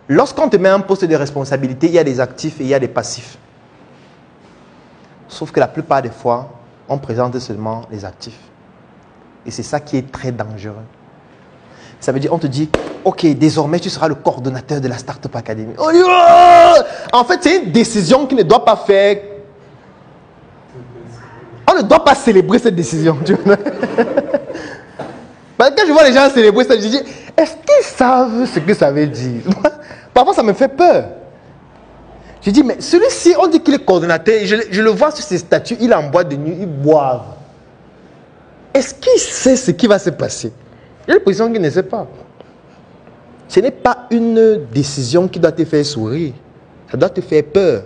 Lorsqu'on te met un poste de responsabilité, il y a des actifs et il y a des passifs. Sauf que la plupart des fois, on présente seulement les actifs. Et c'est ça qui est très dangereux. Ça veut dire, on te dit, ok, désormais tu seras le coordonnateur de la Startup Academy. Oh, en fait, c'est une décision qui ne doit pas faire. On ne doit pas célébrer cette décision. Quand je vois les gens célébrer ça, je dis, est-ce qu'ils savent ce que ça veut dire? Parfois, ça me fait peur. Je dis, mais celui-ci, on dit qu'il est coordonnateur, je le vois sur ses statuts, il est en boîte de nuit, il boive. Est-ce qu'il sait ce qui va se passer? J'ai l'impression qu'il ne sait pas. Ce n'est pas une décision qui doit te faire sourire. Ça doit te faire peur.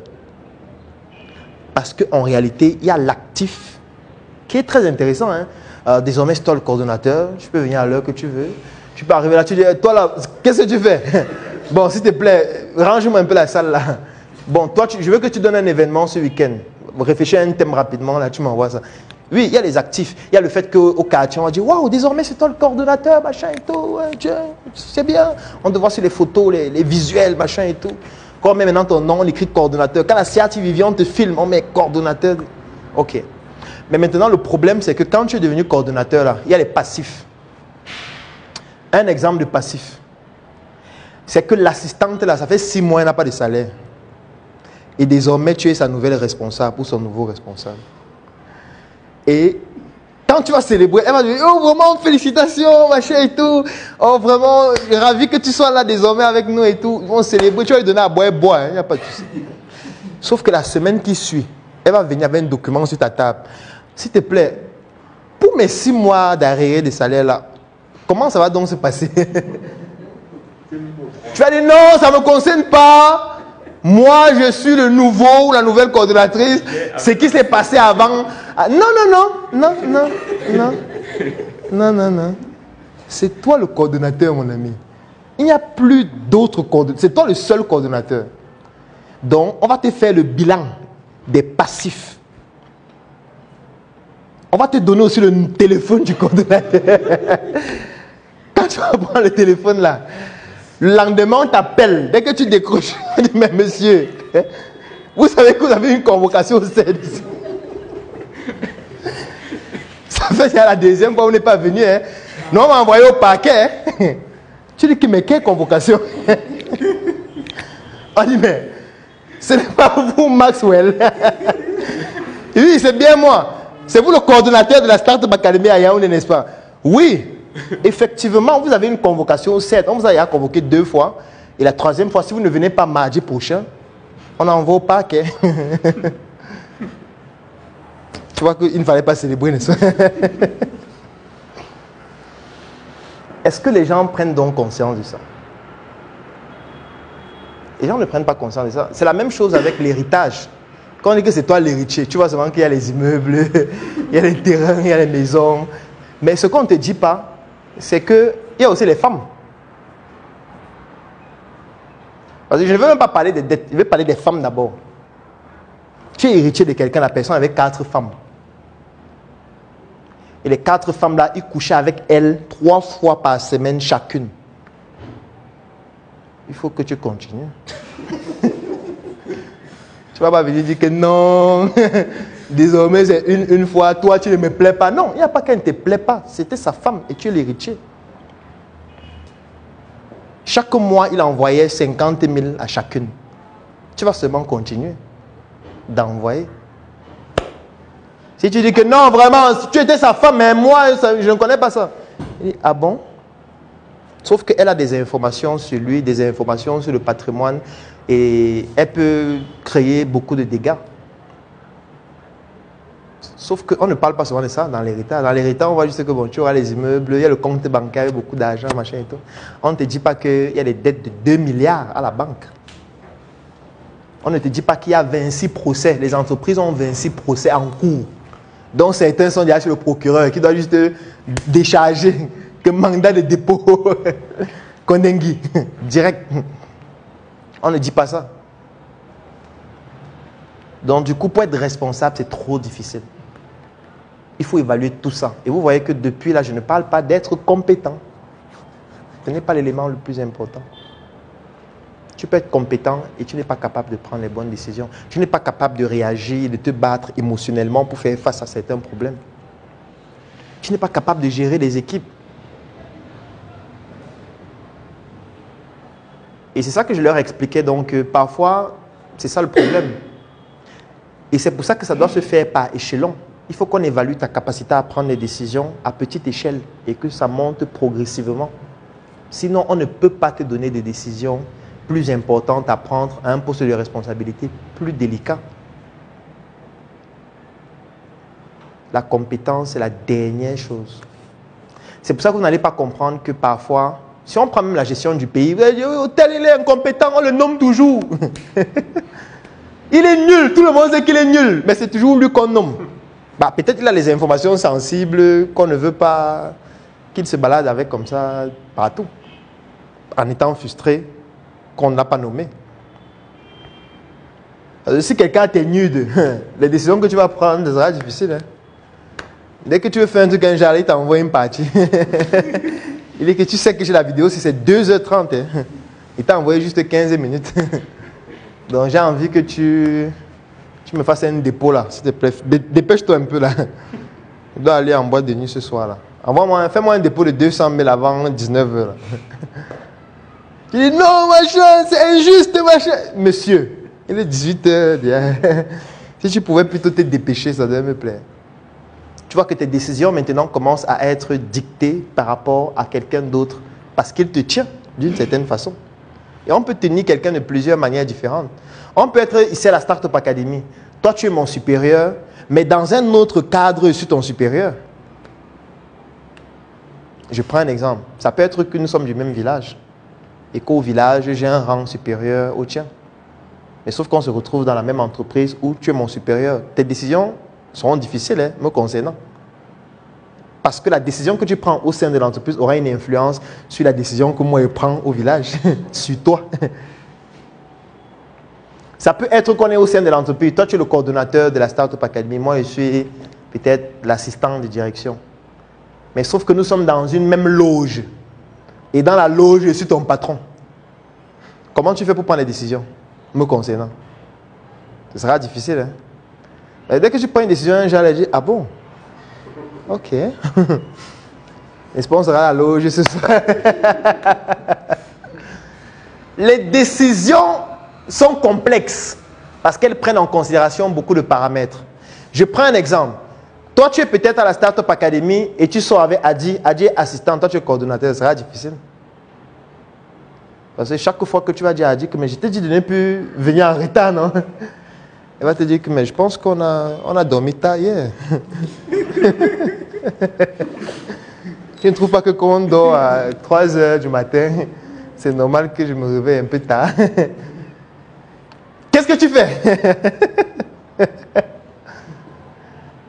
Parce qu'en réalité, il y a l'actif qui est très intéressant. Hein? Désormais, c'est toi le coordonnateur. Tu peux venir à l'heure que tu veux. Tu peux arriver là, tu dis, toi là, qu'est-ce que tu fais? Bon, s'il te plaît, range-moi un peu la salle là. Bon, toi, je veux que tu donnes un événement ce week-end. Réfléchis à un thème rapidement, là, tu m'envoies ça. Oui, il y a les actifs. Il y a le fait qu'au quartier, on va dire, waouh, désormais, c'est toi le coordonnateur, machin et tout. Ouais, c'est bien. On te voit sur les photos, les visuels, machin et tout. Quand on met maintenant ton nom, on écrit coordonnateur. Quand la CRTV vient, on te filme, on met coordonnateur. Ok. Mais maintenant, le problème, c'est que quand tu es devenu coordonnateur, là, il y a les passifs. Un exemple de passif, c'est que l'assistante, là, ça fait 6 mois, elle n'a pas de salaire. Et désormais, tu es sa nouvelle responsable ou son nouveau responsable. Et quand tu vas célébrer, elle va dire, oh vraiment, félicitations, machin et tout. Oh vraiment, ravi que tu sois là désormais avec nous et tout. Ils vont célébrer, tu vas lui donner à boire, il n'y a pas de souci. Sauf que la semaine qui suit, elle va venir avec un document sur ta table. S'il te plaît, pour mes 6 mois d'arrêt de salaire là, comment ça va donc se passer? Tu vas dire non, ça ne me concerne pas. Moi, je suis le nouveau ou la nouvelle coordonnatrice. Ce qui s'est passé avant. Non. C'est toi le coordonnateur, mon ami. Il n'y a plus d'autres coordonnateurs. C'est toi le seul coordonnateur. Donc, on va te faire le bilan des passifs. On va te donner aussi le téléphone du coordonnateur. Quand tu vas prendre le téléphone là, le lendemain, on t'appelle. Dès que tu décroches, on dit, mais monsieur, vous savez que vous avez une convocation au CEDS. Ça fait c'est la deuxième fois où vous n'êtes pas venu. Hein. Non, on m'a envoyé au parquet. Hein. Tu dis, mais quelle convocation? On dit, mais ce n'est pas vous, Maxwell. Oui, c'est bien moi. C'est vous le coordonnateur de la Startup Academy à Yaoundé, n'est-ce pas? Oui. Effectivement, vous avez une convocation au 7. On vous a convoqué 2 fois. Et la 3e fois, si vous ne venez pas mardi prochain, on envoie au parquet. Tu vois qu'il ne fallait pas célébrer, n'est-ce pas? Est-ce que les gens prennent donc conscience de ça? Les gens ne prennent pas conscience de ça. C'est la même chose avec l'héritage. Quand on dit que c'est toi l'héritier, tu vois seulement qu'il y a les immeubles, il y a les terrains, il y a les maisons. Mais ce qu'on ne te dit pas, c'est qu'il y a aussi les femmes. Parce que je ne veux même pas parler des dettes, je vais parler des femmes d'abord. Tu es héritier de quelqu'un, la personne avait 4 femmes. Et les 4 femmes-là, il couchait avec elles 3 fois par semaine chacune. Il faut que tu continues. Tu ne vas pas venir dire que non, désormais c'est une fois, toi tu ne me plais pas. Non, il n'y a pas qu'elle ne te plaît pas, c'était sa femme et tu es l'héritier. Chaque mois, il envoyait 50 000 à chacune. Tu vas seulement continuer d'envoyer. Si tu dis que non, vraiment, tu étais sa femme, mais moi, je ne connais pas ça. Il dit, ah bon? Sauf qu'elle a des informations sur lui, des informations sur le patrimoine et elle peut créer beaucoup de dégâts. Sauf qu'on ne parle pas souvent de ça dans l'héritage. Dans l'héritage, on voit juste que bon, tu auras les immeubles, il y a le compte bancaire, beaucoup d'argent, machin et tout. On ne te dit pas qu'il y a des dettes de 2 milliards à la banque. On ne te dit pas qu'il y a 26 procès. Les entreprises ont 26 procès en cours. Donc certains sont déjà chez le procureur qui doit juste décharger que mandat de dépôt. Kondengi, direct. On ne dit pas ça. Donc du coup, pour être responsable, c'est trop difficile. Il faut évaluer tout ça. Et vous voyez que depuis là, je ne parle pas d'être compétent. Ce n'est pas l'élément le plus important. Tu peux être compétent et tu n'es pas capable de prendre les bonnes décisions. Tu n'es pas capable de réagir, de te battre émotionnellement pour faire face à certains problèmes. Tu n'es pas capable de gérer des équipes. Et c'est ça que je leur expliquais. Donc, parfois, c'est ça le problème. Et c'est pour ça que ça doit se faire par échelon. Il faut qu'on évalue ta capacité à prendre des décisions à petite échelle et que ça monte progressivement. Sinon, on ne peut pas te donner des décisions plus importantes à prendre à un poste de responsabilité plus délicat. La compétence, c'est la dernière chose. C'est pour ça que vous n'allez pas comprendre que parfois, si on prend même la gestion du pays, vous allez dire, oh, tel il est incompétent, on le nomme toujours. Il est nul, tout le monde sait qu'il est nul, mais c'est toujours lui qu'on nomme. Bah, peut-être qu'il a les informations sensibles qu'on ne veut pas qu'il se balade avec comme ça partout, en étant frustré qu'on n'a pas nommé. Alors, si quelqu'un t'énude, les décisions que tu vas prendre sera difficile. Hein? Dès que tu veux faire un truc, un genre, il t'envoie une partie. Il dit que tu sais que j'ai la vidéo, si c'est 2h30, hein? Il t'a envoyé juste 15 minutes. Donc j'ai envie que tu me fasses un dépôt là, s'il te plaît. Dépêche-toi un peu là. Je dois aller en boîte de nuit ce soir là. Fais-moi un dépôt de 200 000 avant 19h. Tu dis non, machin, c'est injuste, machin. Monsieur, il est 18h. Si tu pouvais plutôt te dépêcher, ça devrait me plaire. Tu vois que tes décisions maintenant commencent à être dictées par rapport à quelqu'un d'autre parce qu'il te tient d'une certaine façon. Et on peut tenir quelqu'un de plusieurs manières différentes. On peut être ici à la Startup Academy. Toi, tu es mon supérieur, mais dans un autre cadre, je suis ton supérieur. Je prends un exemple. Ça peut être que nous sommes du même village et qu'au village, j'ai un rang supérieur au tien. Mais sauf qu'on se retrouve dans la même entreprise où tu es mon supérieur. Tes décisions seront difficiles, hein, me concernant. Parce que la décision que tu prends au sein de l'entreprise aura une influence sur la décision que moi je prends au village, sur toi. Ça peut être qu'on est au sein de l'entreprise. Toi, tu es le coordonnateur de la Startup Academy. Moi, je suis peut-être l'assistant de direction. Mais sauf que nous sommes dans une même loge. Et dans la loge, je suis ton patron. Comment tu fais pour prendre les décisions, me concernant? Ce sera difficile. Hein? Et dès que tu prends une décision, j'allais dire, ah bon? Ok. N'est-ce pas, on sera à la loge ce soir. Les décisions sont complexes parce qu'elles prennent en considération beaucoup de paramètres. Je prends un exemple. Toi, tu es peut-être à la Startup Academy et tu sors avec Adi. Adi est assistant, toi tu es coordonnateur. Ce sera difficile. Parce que chaque fois que tu vas dire à Adi que mais je t'ai dit de ne plus venir en retard, non? Elle va te dire que mais je pense qu'on a dormi tard hier. Tu ne trouves pas que quand on dort à 3h du matin, c'est normal que je me réveille un peu tard. Qu'est-ce que tu fais?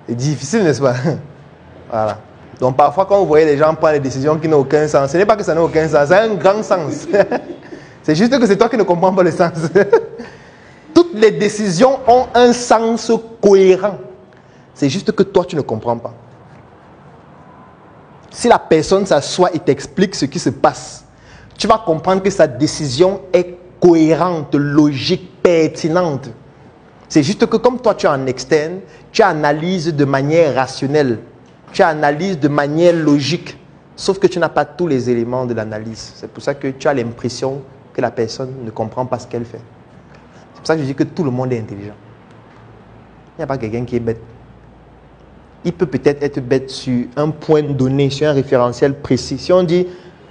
C'est difficile, n'est-ce pas? Voilà. Donc parfois quand vous voyez les gens prendre des décisions qui n'ont aucun sens, ce n'est pas que ça n'a aucun sens, ça a un grand sens. C'est juste que c'est toi qui ne comprends pas le sens. Toutes les décisions ont un sens cohérent. C'est juste que toi, tu ne comprends pas. Si la personne s'assoit et t'explique ce qui se passe, tu vas comprendre que sa décision est cohérente, logique, pertinente. C'est juste que comme toi, tu es en externe, tu analyses de manière rationnelle. Tu analyses de manière logique. Sauf que tu n'as pas tous les éléments de l'analyse. C'est pour ça que tu as l'impression que la personne ne comprend pas ce qu'elle fait. C'est pour ça que je dis que tout le monde est intelligent. Il n'y a pas quelqu'un qui est bête. Il peut peut-être être bête sur un point donné, sur un référentiel précis. Si on dit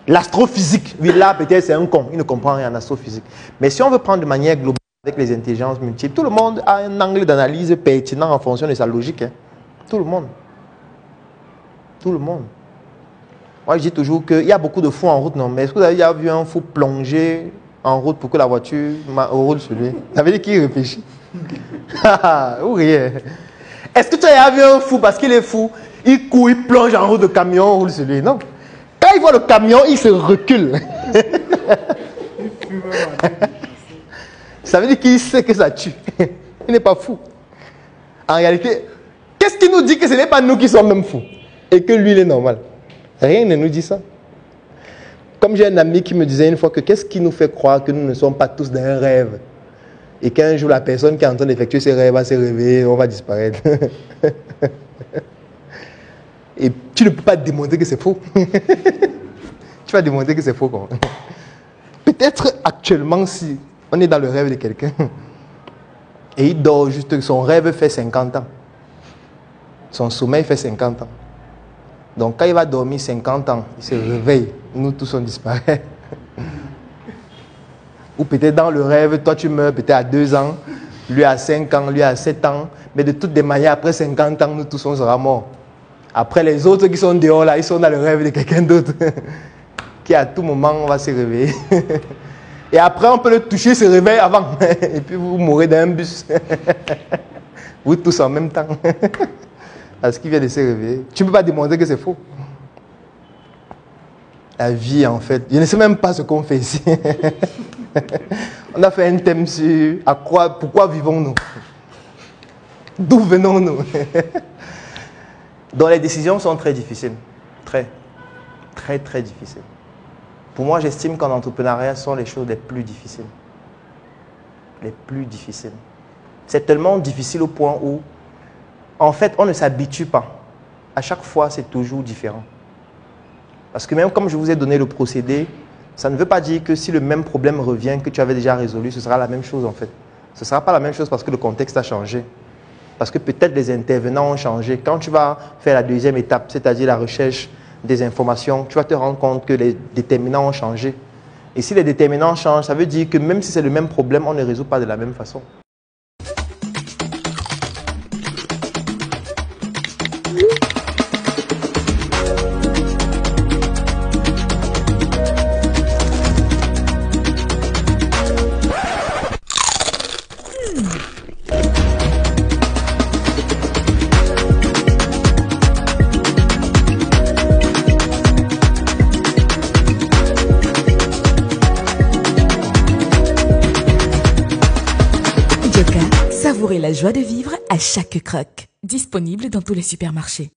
l'astrophysique, oui, là peut-être c'est un con, il ne comprend rien en astrophysique. Mais si on veut prendre de manière globale avec les intelligences multiples, tout le monde a un angle d'analyse pertinent en fonction de sa logique. Hein. Tout le monde. Tout le monde. Moi je dis toujours qu'il y a beaucoup de fous en route, non? Mais est-ce que vous avez déjà vu un fou plonger en route pour que la voiture roule sur lui? Ça veut dire qu'il réfléchit. Ou rien. Est-ce que tu as vu un fou parce qu'il est fou, il court, il plonge en route de camion, roule sur lui? Non. Quand il voit le camion, il se recule. Ça veut dire qu'il sait que ça tue. Il n'est pas fou. En réalité, qu'est-ce qui nous dit que ce n'est pas nous qui sommes même fous et que lui, il est normal? Rien ne nous dit ça. Comme j'ai un ami qui me disait une fois que qu'est-ce qui nous fait croire que nous ne sommes pas tous dans un rêve? Et qu'un jour, la personne qui est en train d'effectuer ses rêves va se réveiller, on va disparaître. Et tu ne peux pas démontrer que c'est faux. Tu vas démontrer que c'est faux. Peut-être actuellement, si on est dans le rêve de quelqu'un, et il dort juste, son rêve fait 50 ans. Son sommeil fait 50 ans. Donc quand il va dormir 50 ans, il se réveille, nous tous on disparaît. Ou peut-être dans le rêve, toi tu meurs peut-être à 2 ans, lui à 5 ans, lui à 7 ans, mais de toutes les manières, après 50 ans, nous tous on sera morts. Après les autres qui sont dehors là, ils sont dans le rêve de quelqu'un d'autre, qui à tout moment on va se réveiller. Et après on peut le toucher, se réveille avant, et puis vous mourrez dans un bus. Vous tous en même temps. Parce qu'il vient de se réveiller. Tu ne peux pas démontrer que c'est faux. La vie, en fait, je ne sais même pas ce qu'on fait ici. On a fait un thème sur pourquoi vivons-nous? D'où venons-nous? Donc les décisions sont très difficiles. Très, très, très difficiles. Pour moi, j'estime qu'en entrepreneuriat, ce sont les choses les plus difficiles. Les plus difficiles. C'est tellement difficile au point où, en fait, on ne s'habitue pas. À chaque fois, c'est toujours différent. Parce que même comme je vous ai donné le procédé, ça ne veut pas dire que si le même problème revient que tu avais déjà résolu, ce sera la même chose en fait. Ce ne sera pas la même chose parce que le contexte a changé. Parce que peut-être les intervenants ont changé. Quand tu vas faire la deuxième étape, c'est-à-dire la recherche des informations, tu vas te rendre compte que les déterminants ont changé. Et si les déterminants changent, ça veut dire que même si c'est le même problème, on ne résout pas de la même façon. Savourez la joie de vivre à chaque croc. Disponible dans tous les supermarchés.